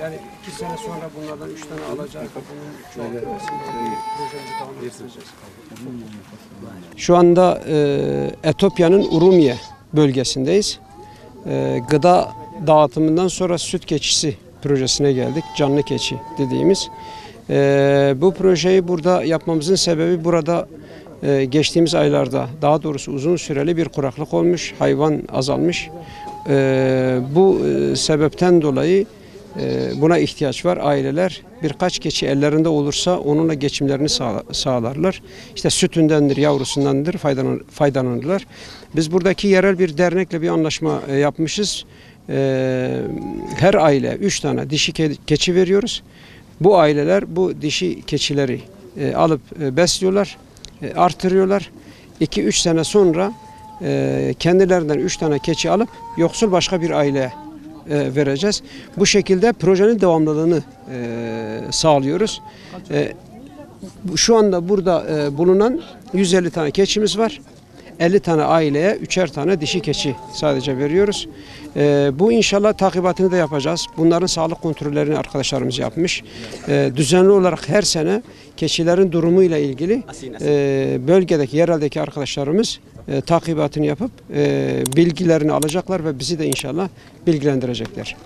Yani 2 sene sonra bunlardan 3 tane alacak. Şu anda Etiyopya'nın Urumye bölgesindeyiz. Gıda dağıtımından sonra süt keçisi projesine geldik. Canlı keçi dediğimiz. Bu projeyi burada yapmamızın sebebi burada geçtiğimiz aylarda daha doğrusu uzun süreli bir kuraklık olmuş. Hayvan azalmış. Bu sebepten dolayı buna ihtiyaç var. Aileler birkaç keçi ellerinde olursa onunla geçimlerini sağlarlar. İşte sütündendir, yavrusundandır faydalanırlar. Biz buradaki yerel bir dernekle bir anlaşma yapmışız. Her aile 3 tane dişi keçi veriyoruz. Bu aileler bu dişi keçileri alıp besliyorlar, artırıyorlar. 2-3 sene sonra kendilerinden 3 tane keçi alıp yoksul başka bir aileye vereceğiz. Bu şekilde projenin devamlılığını sağlıyoruz. Şu anda burada bulunan 150 tane keçimiz var. 50 tane aileye 3'er tane dişi keçi sadece veriyoruz. Bu inşallah takibatını da yapacağız. Bunların sağlık kontrollerini arkadaşlarımız yapmış. Düzenli olarak her sene keçilerin durumuyla ilgili bölgedeki, yereldeki arkadaşlarımız takibatını yapıp bilgilerini alacaklar ve bizi de inşallah bilgilendirecekler.